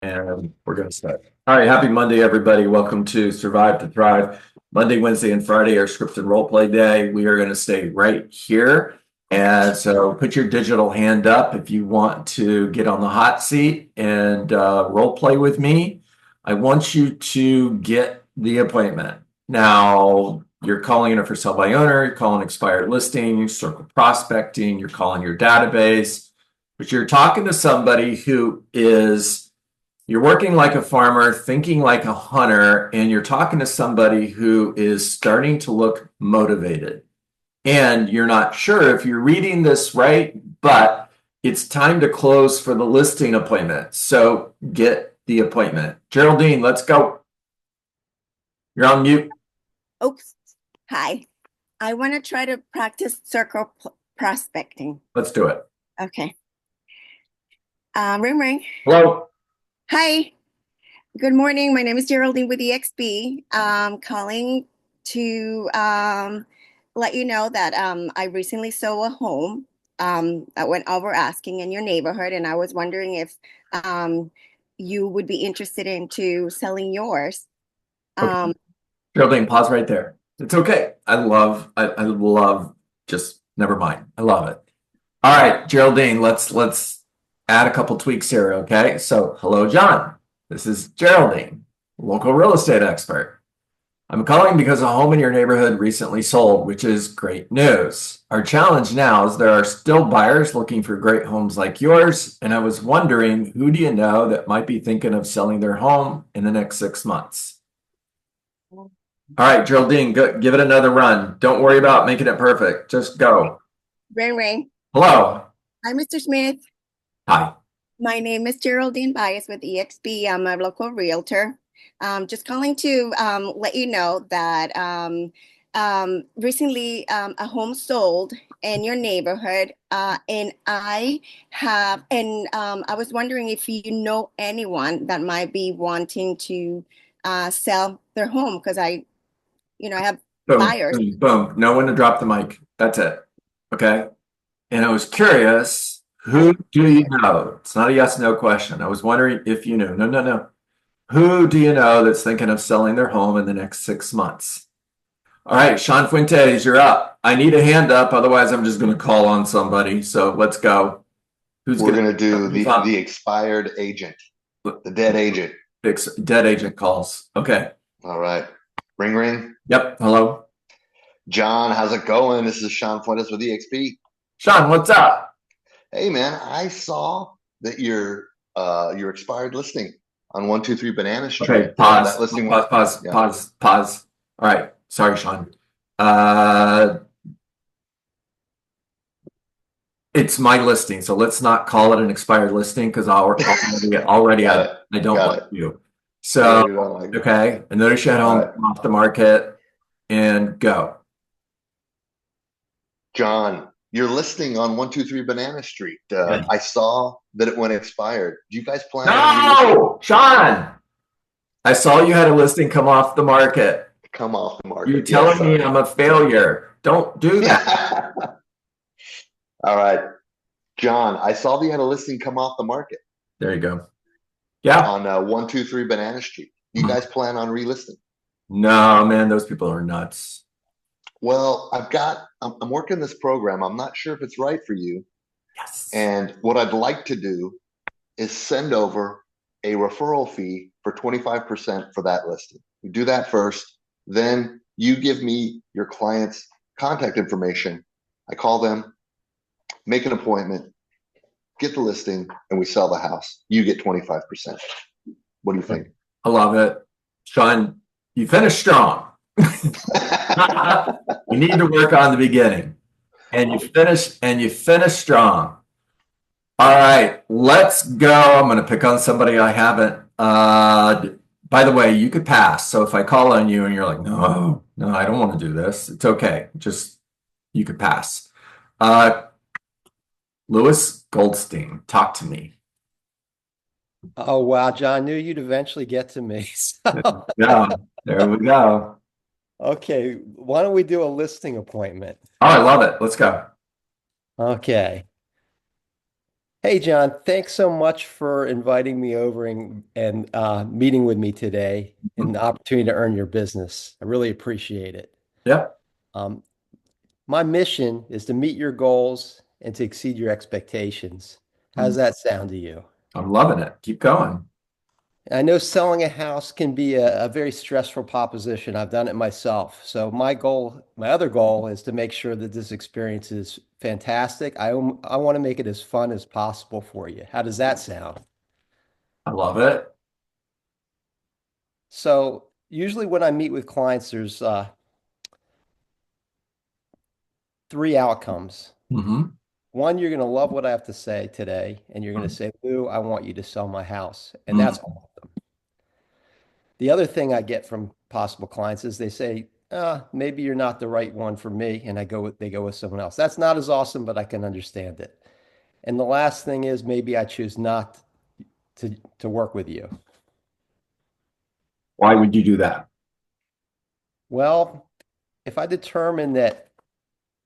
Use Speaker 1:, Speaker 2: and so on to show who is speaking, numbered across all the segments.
Speaker 1: And we're going to start. All right. Happy Monday, everybody. Welcome to Survive to Thrive. Monday, Wednesday, and Friday are scripted role play day. We are going to stay right here. And so put your digital hand up if you want to get on the hot seat and role play with me. I want you to get the appointment. Now, you're calling in for sell by owner, you're calling expired listing, circle prospecting, you're calling your database, but you're talking to somebody who is you're working like a farmer, thinking like a hunter, and you're talking to somebody who is starting to look motivated. And you're not sure if you're reading this right, but it's time to close for the listing appointment. So get the appointment. Geraldine, let's go. You're on mute.
Speaker 2: Oops. Hi. I want to try to practice circle prospecting.
Speaker 1: Let's do it.
Speaker 2: Okay. Ring ring.
Speaker 1: Hello.
Speaker 2: Hi. Good morning. My name is Geraldine with EXP. Calling to let you know that I recently sold a home that went over asking in your neighborhood, and I was wondering if you would be interested into selling yours.
Speaker 1: Okay. Geraldine, pause right there. It's okay. I love just never mind. I love it. All right, Geraldine, let's add a couple tweaks here, okay? So, hello, John. This is Geraldine, local real estate expert. I'm calling because a home in your neighborhood recently sold, which is great news. Our challenge now is there are still buyers looking for great homes like yours, and I was wondering, who do you know that might be thinking of selling their home in the next 6 months? All right, Geraldine, give it another run. Don't worry about making it perfect. Just go.
Speaker 2: Ring ring.
Speaker 1: Hello.
Speaker 2: Hi, Mr. Smith.
Speaker 1: Hi.
Speaker 2: My name is Geraldine Bias with EXP. I'm a local realtor. Just calling to let you know that recently a home sold in your neighborhood, and I was wondering if you know anyone that might be wanting to sell their home because I have
Speaker 1: Boom,
Speaker 2: buyers.
Speaker 1: boom, boom. No one to drop the mic. That's it. Okay. And I was curious, who do you know? It's not a yes, no question. I was wondering if you knew. No, no, no. Who do you know that's thinking of selling their home in the next 6 months? All right, Sean Fuentes, you're up. I need a hand up, otherwise I'm just going to call on somebody. So let's go. Who's
Speaker 3: We're
Speaker 1: going
Speaker 3: going to do
Speaker 1: who's
Speaker 3: the expired agent, the dead agent.
Speaker 1: dead agent calls? Okay.
Speaker 3: All right. Ring, ring.
Speaker 1: Yep. Hello.
Speaker 3: John, how's it going? This is Sean Fuentes with EXP.
Speaker 1: Sean, what's up?
Speaker 3: Hey, man, I saw that your expired listing on 123 Banana Street.
Speaker 1: Okay, pause.
Speaker 3: That listing
Speaker 1: Pause. All right. Sorry, Sean. Uh, it's my listing, so let's not call it an expired listing because already I don't like you. So, okay. I notice you had home off the market and go.
Speaker 3: John, your listing on 123 Banana Street. I saw that it went expired. Do you guys plan on
Speaker 1: No, Sean. I saw you had a listing come off the market.
Speaker 3: Come off the market?
Speaker 1: You're telling me I'm a failure. Don't do that.
Speaker 3: All right. John, I saw that you had a listing come off the market.
Speaker 1: There you go. Yeah.
Speaker 3: On 123 Banana Street. You guys plan on relisting?
Speaker 1: No, man, those people are nuts.
Speaker 3: Well, I'm working this program. I'm not sure if it's right for you.
Speaker 1: Yes.
Speaker 3: And what I'd like to do is send over a referral fee for 25% for that listing. You do that first, then you give me your client's contact information. I call them, make an appointment, get the listing, and we sell the house. You get 25%. What do you think?
Speaker 1: I love it. Sean, you finished strong. We need to work on the beginning. And you finish strong. All right, let's go. I'm going to pick on somebody I haven't. By the way, you could pass. So if I call on you and you're like, no, I don't want to do this, it's okay. Just you could pass. Louis Goldstein, talk to me.
Speaker 4: Oh, wow, John, knew you'd eventually get to me. So.
Speaker 1: Yeah, there we go.
Speaker 4: Okay, why don't we do a listing appointment?
Speaker 1: Oh, I love it. Let's go.
Speaker 4: Okay. Hey, John, thanks so much for inviting me over and meeting with me today and the opportunity to earn your business. I really appreciate it.
Speaker 1: Yep,
Speaker 4: Um, my mission is to meet your goals and to exceed your expectations. How's that sound to you?
Speaker 1: I'm loving it. Keep going.
Speaker 4: I know selling a house can be a very stressful proposition. I've done it myself. So my other goal is to make sure that this experience is fantastic. I want to make it as fun as possible for you. How does that sound?
Speaker 1: I love it.
Speaker 4: So usually when I meet with clients, there's three outcomes.
Speaker 1: Hmm.
Speaker 4: One, you're going to love what I have to say today, and you're going to say, Lou, I want you to sell my house. And that's
Speaker 1: Hmm.
Speaker 4: all. The other thing I get from possible clients is they say, maybe you're not the right one for me, and they go with someone else. That's not as awesome, but I can understand it. And the last thing is maybe I choose not to work with you.
Speaker 1: Why would you do that?
Speaker 4: Well, if I determine that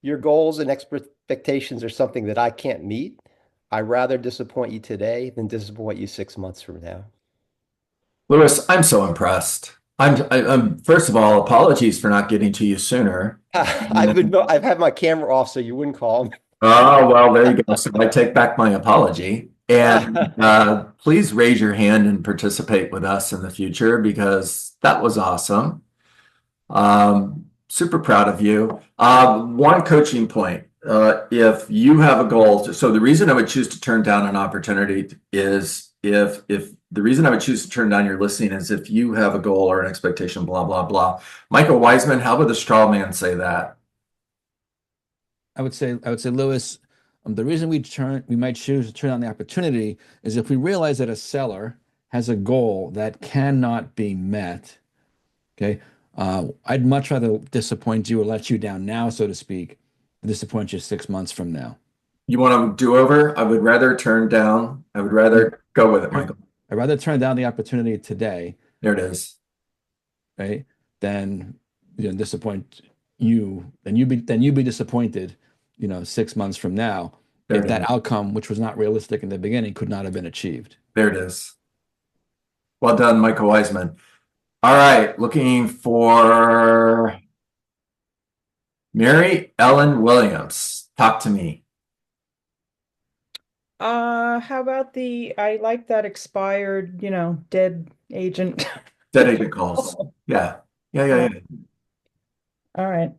Speaker 4: your goals and expectations are something that I can't meet, I'd rather disappoint you today than disappoint you 6 months from now.
Speaker 1: Louis, I'm so impressed. I'm first of all, apologies for not getting to you sooner.
Speaker 4: I've had my camera off so you wouldn't call me.
Speaker 1: Oh, well, there you go. So I take back my apology. And please raise your hand and participate with us in the future because that was awesome. Super proud of you. One coaching point. If you have a goal, so the reason I would choose to turn down an opportunity is if the reason I would choose to turn down your listing is if you have a goal or an expectation, blah, blah, blah. Michael Wiseman, how would the straw man say that?
Speaker 5: I would say, Lewis, the reason we might choose to turn down the opportunity is if we realize that a seller has a goal that cannot be met. Okay, I'd much rather disappoint you or let you down now, so to speak, than disappoint you 6 months from now.
Speaker 1: You want a do-over? I would rather turn down. I would rather go with it, Michael.
Speaker 5: I'd rather turn down the opportunity today,
Speaker 1: There it is.
Speaker 5: right, than disappoint you. Then you be disappointed, 6 months from now,
Speaker 1: There
Speaker 5: if
Speaker 1: it is.
Speaker 5: that outcome, which was not realistic in the beginning, could not have been achieved.
Speaker 1: There it is. Well done, Michael Wiseman. All right, looking for Mary Ellen Williams. Talk to me.
Speaker 6: How about I like that expired, dead agent.
Speaker 1: Dead agent calls. Yeah. Yeah.
Speaker 6: All right.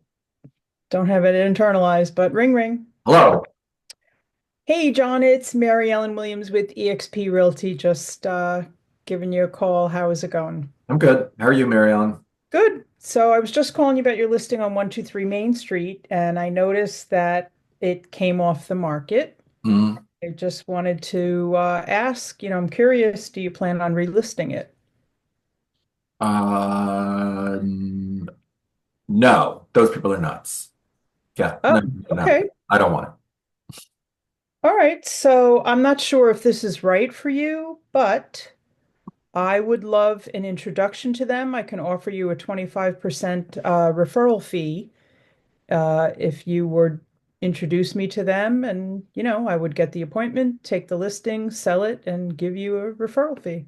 Speaker 6: Don't have it internalized, but ring ring.
Speaker 1: Hello.
Speaker 6: Hey, John, it's Mary Ellen Williams with eXp Realty. Just giving you a call. How is it going?
Speaker 1: I'm good. How are you, Mary Ellen?
Speaker 6: Good. So I was just calling you about your listing on 123 Main Street, and I noticed that it came off the market.
Speaker 1: Mm,
Speaker 6: I just wanted to ask, I'm curious, do you plan on relisting it?
Speaker 1: no, those people are nuts. Yeah,
Speaker 6: Oh,
Speaker 1: no,
Speaker 6: okay.
Speaker 1: I don't want it.
Speaker 6: All right. So I'm not sure if this is right for you, but I would love an introduction to them. I can offer you a 25% referral fee if you would introduce me to them, and I would get the appointment, take the listing, sell it, and give you a referral fee.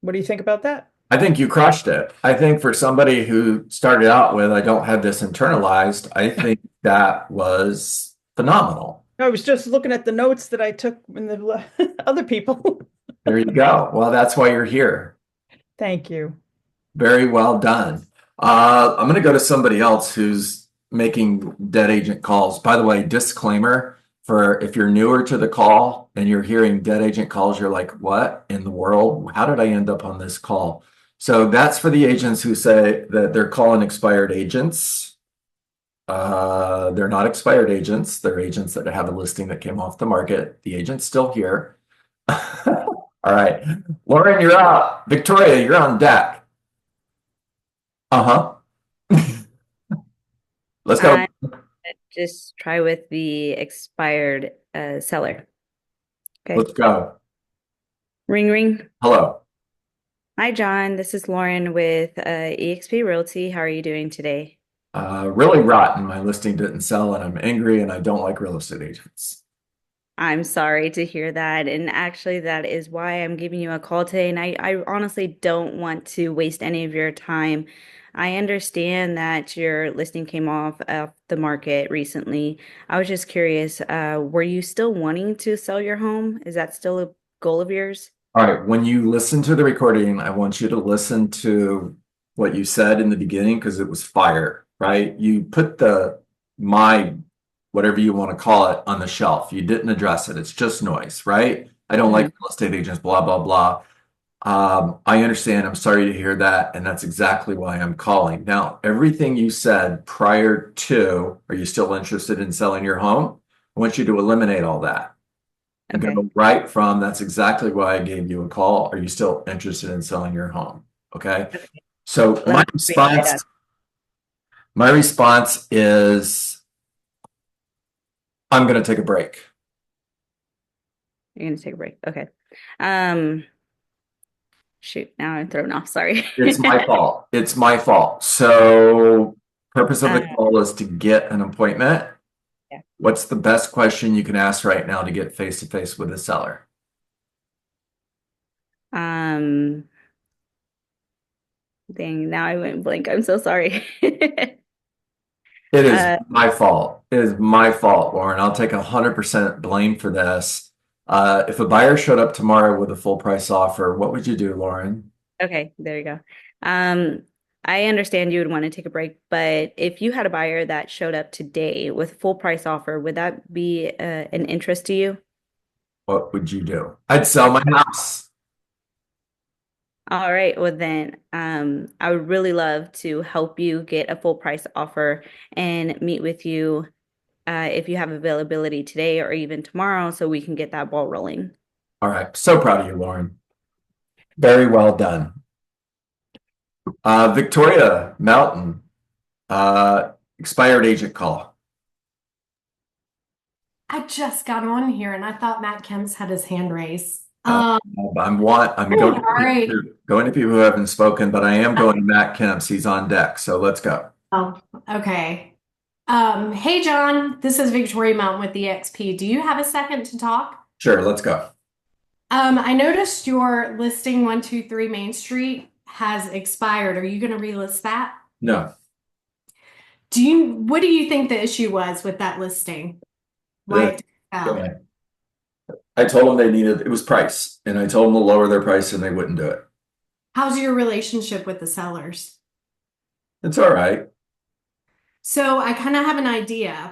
Speaker 6: What do you think about that?
Speaker 1: I think you crushed it. I think for somebody who started out with, I don't have this internalized, I think that was phenomenal.
Speaker 6: I was just looking at the notes that I took in the other people.
Speaker 1: There you go. Well, that's why you're here.
Speaker 6: Thank you.
Speaker 1: Very well done. I'm going to go to somebody else who's making dead agent calls. By the way, disclaimer for if you're newer to the call and you're hearing dead agent calls, you're like, what in the world? How did I end up on this call? So that's for the agents who say that they're calling expired agents. They're not expired agents. They're agents that have a listing that came off the market. The agent's still here. All right. Lauren, you're up. Victoria, you're on deck. Uh-huh. Let's go.
Speaker 7: Just try with the expired seller. Okay.
Speaker 1: Let's go.
Speaker 7: Ring ring.
Speaker 1: Hello.
Speaker 7: Hi, John. This is Lauren with eXp Realty. How are you doing today?
Speaker 1: Really rotten. My listing didn't sell and I'm angry and I don't like real estate agents.
Speaker 7: I'm sorry to hear that. And actually, that is why I'm giving you a call today. And I honestly don't want to waste any of your time. I understand that your listing came off of the market recently. I was just curious, were you still wanting to sell your home? Is that still a goal of yours?
Speaker 1: All right, when you listen to the recording, I want you to listen to what you said in the beginning because it was fire, right? You put my whatever you want to call it on the shelf. You didn't address it. It's just noise, right? I don't like real estate agents, blah, blah, blah. I understand. I'm sorry to hear that. And that's exactly why I'm calling. Now, everything you said prior to, are you still interested in selling your home? I want you to eliminate all that. And
Speaker 7: Okay.
Speaker 1: go right from, that's exactly why I gave you a call. Are you still interested in selling your home? Okay. So
Speaker 7: Let me rephrase that.
Speaker 1: my response is, I'm going to take a break.
Speaker 7: You're gonna take a break. Okay. Shoot, now I'm thrown off. Sorry.
Speaker 1: It's my fault. It's my fault. So purpose of the call is to get an appointment.
Speaker 7: Yeah.
Speaker 1: What's the best question you can ask right now to get face to face with a seller?
Speaker 7: Dang, now I went blank. I'm so sorry.
Speaker 1: It is my fault. It is my fault, Lauren. I'll take 100% blame for this. If a buyer showed up tomorrow with a full price offer, what would you do, Lauren?
Speaker 7: Okay, there you go. I understand you would want to take a break, but if you had a buyer that showed up today with full price offer, would that be an interest to you?
Speaker 1: What would you do? I'd sell my house.
Speaker 7: All right, well then, I would really love to help you get a full price offer and meet with you if you have availability today or even tomorrow, so we can get that ball rolling.
Speaker 1: All right. So proud of you, Lauren. Very well done. Victoria Mountain, expired agent call.
Speaker 8: I just got on here and I thought Matt Kemp's had his hand raised.
Speaker 1: I'm going
Speaker 8: all right.
Speaker 1: going to people who haven't spoken, but I am going to Matt Kemp's. He's on deck. So let's go.
Speaker 8: Oh, okay. Hey, John, this is Victoria Mountain with EXP. Do you have a second to talk?
Speaker 1: Sure, let's go.
Speaker 8: I noticed your listing 123 Main Street has expired. Are you going to relist that?
Speaker 1: No.
Speaker 8: What do you think the issue was with that listing? Why it didn't
Speaker 1: Go
Speaker 8: sell?
Speaker 1: ahead. I told them it was price, and I told them to lower their price and they wouldn't do it.
Speaker 8: How's your relationship with the sellers?
Speaker 1: It's all right.
Speaker 8: So I kind of have an idea.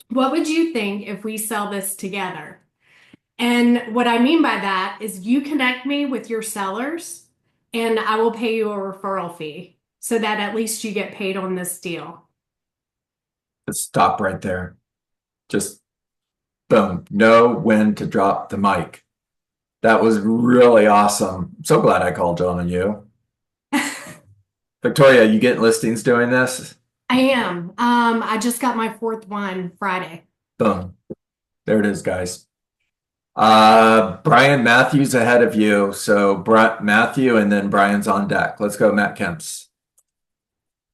Speaker 8: What would you think if we sell this together? And what I mean by that is you connect me with your sellers and I will pay you a referral fee so that at least you get paid on this deal.
Speaker 1: Let's stop right there. Just boom. Know when to drop the mic. That was really awesome. I'm so glad I called John and you. Victoria, you getting listings doing this?
Speaker 8: I am. I just got my fourth one Friday.
Speaker 1: Boom. There it is, guys. Brian Matthews ahead of you. So Matthew and then Brian's on deck. Let's go, Matt Kemp's.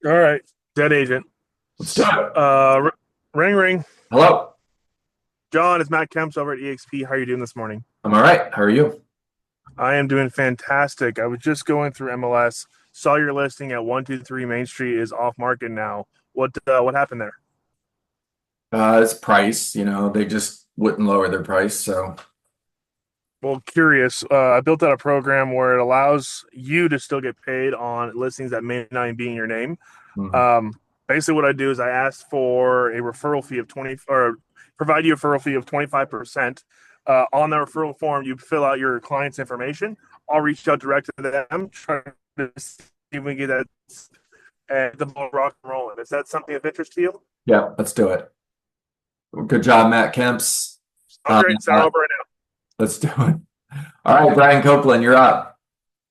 Speaker 9: All right. Dead agent.
Speaker 1: Let's do it.
Speaker 9: Ring, ring.
Speaker 1: Hello.
Speaker 9: John, it's Matt Kemps over at EXP. How are you doing this morning?
Speaker 1: I'm all right. How are you?
Speaker 9: I am doing fantastic. I was just going through MLS. Saw your listing at 123 Main Street is off market now. What happened there?
Speaker 1: It's price. They just wouldn't lower their price. So,
Speaker 9: well, curious. I built out a program where it allows you to still get paid on listings that may not even be in your name.
Speaker 1: Mm-hmm.
Speaker 9: Basically, what I do is I ask for a referral fee of provide you a referral fee of 25%. On the referral form, you fill out your client's information. I'll reach out direct to them, try to see if we can get that and the ball rock and rolling. Is that something of interest to you?
Speaker 1: Yeah, let's do it. Good job, Matt Kemp's.
Speaker 9: Great. Sound over right now.
Speaker 1: Let's do it. All right, Brian Copeland, you're up.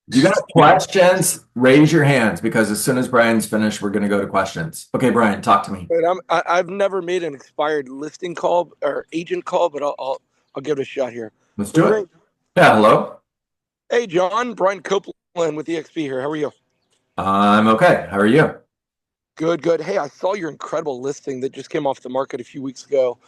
Speaker 1: If you got questions, raise your hands because as soon as Brian's finished, we're going to go to questions. Okay, Brian, talk to me.
Speaker 10: I've never made an expired listing call or agent call, but I'll give it a shot here.
Speaker 1: Let's do it. Yeah, hello.
Speaker 10: Hey, John, Brian Copeland with EXP here. How are you?
Speaker 1: I'm okay. How are you?
Speaker 10: Good. Hey, I saw your incredible listing that just came off the market a few weeks ago.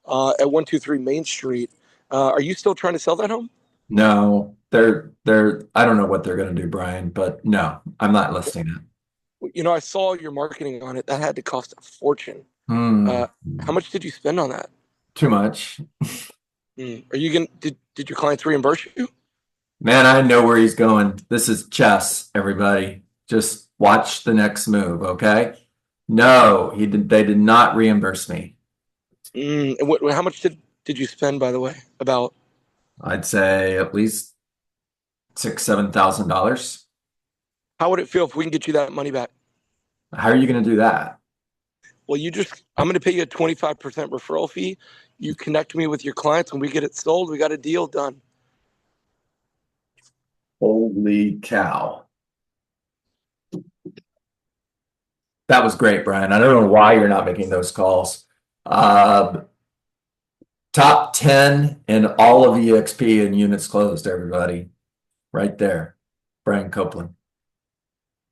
Speaker 10: at 123 Main Street. Are you still trying to sell that home?
Speaker 1: No, I don't know what they're going to do, Brian, but no, I'm not listing it.
Speaker 10: You know, I saw your marketing on it. That had to cost a fortune. How much did you spend on that?
Speaker 1: Too much.
Speaker 10: Are you gonna did your clients reimburse you?
Speaker 1: Man, I know where he's going. This is chess, everybody. Just watch the next move, okay? No, they did not reimburse me.
Speaker 10: And how much did you spend, by the way? About
Speaker 1: I'd say at least $6,000-7,000.
Speaker 10: how would it feel if we can get you that money back?
Speaker 1: How are you going to do that?
Speaker 10: Well, I'm going to pay you a 25% referral fee. You connect me with your clients. When we get it sold, we got a deal done.
Speaker 1: Holy cow. That was great, Brian. I don't know why you're not making those calls. Top 10 in all of EXP and units closed, everybody. Right there. Brian Copeland.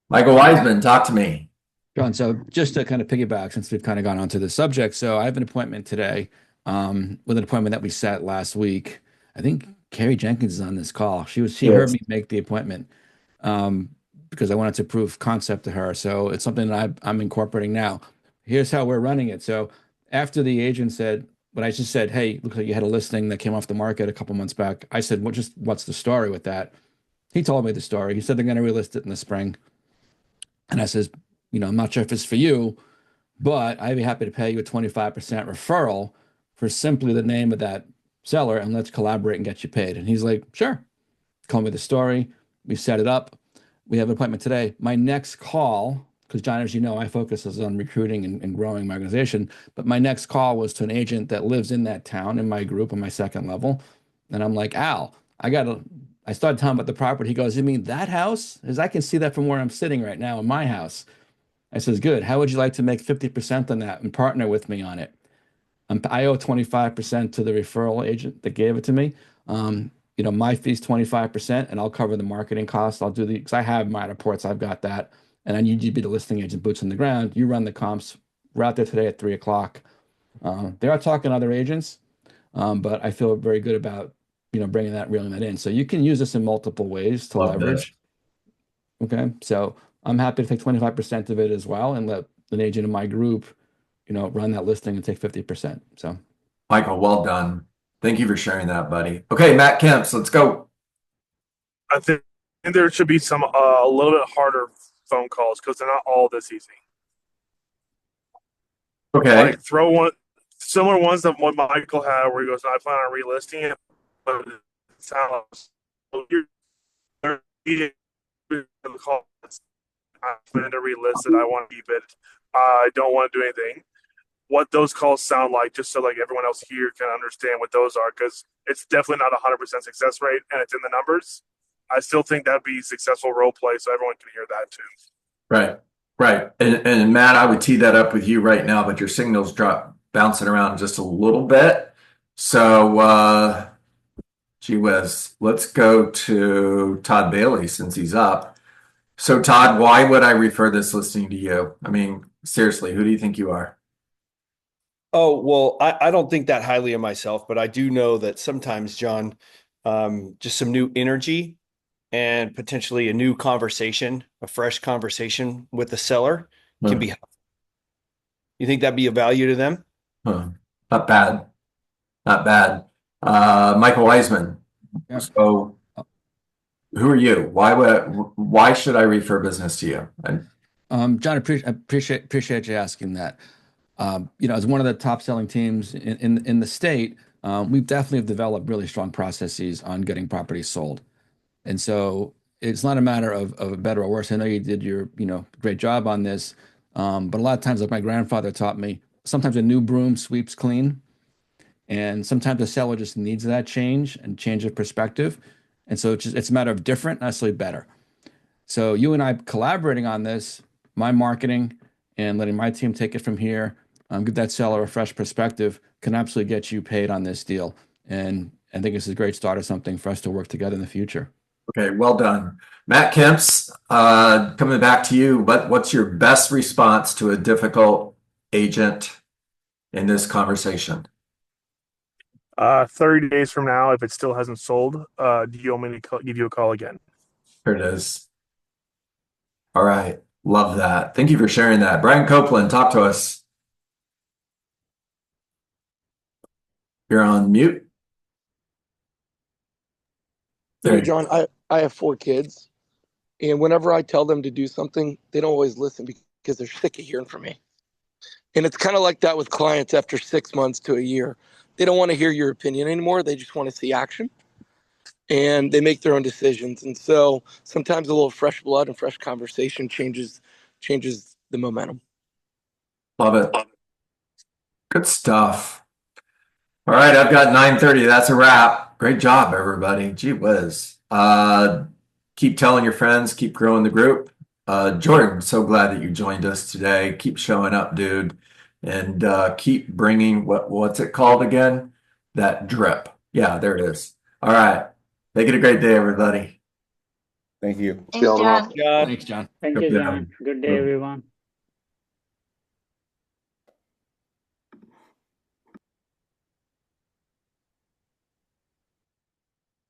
Speaker 1: Michael Wiseman, talk to me.
Speaker 5: John, so just to kind of piggyback, since we've kind of gone onto the subject, so I have an appointment today with an appointment that we set last week. I think Carrie Jenkins is on this call. She heard me make the appointment because I wanted to prove concept to her. So it's something that I'm incorporating now. Here's how we're running it. So after the agent said, when I just said, hey, looks like you had a listing that came off the market a couple months back, I said, what's the story with that? He told me the story. He said they're going to relist it in the spring. And I says, I'm not sure if it's for you, but I'd be happy to pay you a 25% referral for simply the name of that seller, and let's collaborate and get you paid. And he's like, sure. Told me the story. We set it up. We have an appointment today. My next call, because John, as you know, I focus on recruiting and growing my organization, but my next call was to an agent that lives in that town in my group on my second level. And I'm like, Al, I started telling him about the property. He goes, you mean that house? Because I can see that from where I'm sitting right now in my house. I says, good. How would you like to make 50% on that and partner with me on it? I owe 25% to the referral agent that gave it to me. My fee's 25%, and I'll cover the marketing costs. Because I have my reports, I've got that. And I need you to be the listing agent, boots on the ground. You run the comps. We're out there today at 3 o'clock. They are talking to other agents, but I feel very good about, reeling that in. So you can use this in multiple ways to leverage. Okay. So I'm happy to take 25% of it as well and let an agent in my group, run that listing and take 50%. So,
Speaker 1: Michael, well done. Thank you for sharing that, buddy. Okay, Matt Kemps, let's go.
Speaker 9: I think there should be some a little bit harder phone calls because they're not all this easy.
Speaker 1: Okay.
Speaker 9: Like throw one similar ones that what Michael had where he goes, I plan on relisting it, but it sounds you're the call. I plan to relist it. I want to keep it. I don't want to do anything. What those calls sound like, just so like everyone else here can understand what those are, because it's definitely not 100% success rate, and it's in the numbers. I still think that'd be successful role play, so everyone can hear that too.
Speaker 1: Right. And Matt, I would tee that up with you right now, but your signal's bouncing around just a little bit. So, gee whiz, let's go to Todd Bailey since he's up. So Todd, why would I refer this listing to you? I mean, seriously, who do you think you are?
Speaker 11: Oh, well, I don't think that highly of myself, but I do know that sometimes, John, just some new energy and potentially a new conversation, a fresh conversation with the seller can be helpful. You think that'd be of value to them?
Speaker 1: Not bad. Michael Wiseman.
Speaker 5: Yeah.
Speaker 1: So who are you? Why should I refer business to you?
Speaker 5: John, appreciate you asking that. As one of the top selling teams in the state, we definitely have developed really strong processes on getting properties sold. And so it's not a matter of better or worse. I know you did your, great job on this. But a lot of times, like my grandfather taught me, sometimes a new broom sweeps clean. And sometimes the seller just needs that change of perspective. And so it's a matter of different, not necessarily better. So you and I collaborating on this, my marketing and letting my team take it from here, give that seller a fresh perspective can absolutely get you paid on this deal. And I think it's a great start of something for us to work together in the future.
Speaker 1: Okay, well done. Matt Kemps, coming back to you, what's your best response to a difficult agent in this conversation?
Speaker 9: 30 days from now, if it still hasn't sold, do you want me to give you a call again?
Speaker 1: Here it is. All right. Love that. Thank you for sharing that. Brian Copeland, talk to us. You're on mute.
Speaker 10: You know, John, I have 4 kids, and whenever I tell them to do something, they don't always listen because they're sick of hearing from me. And it's kind of like that with clients after 6 months to a year. They don't want to hear your opinion anymore. They just want to see action, and they make their own decisions. And so sometimes a little fresh blood and fresh conversation changes the momentum.
Speaker 1: Love it. Good stuff. All right, I've got 9:30. That's a wrap. Great job, everybody. Gee whiz. Keep telling your friends, keep growing the group. Jordan, so glad that you joined us today. Keep showing up, dude. And keep bringing what's it called again? That drip. Yeah, there it is. All right. Make it a great day, everybody.
Speaker 12: Thank you.
Speaker 3: See y'all tomorrow.
Speaker 5: Thanks, John.
Speaker 13: Thank
Speaker 1: Good
Speaker 13: you,
Speaker 1: day.
Speaker 13: John. Good day, everyone.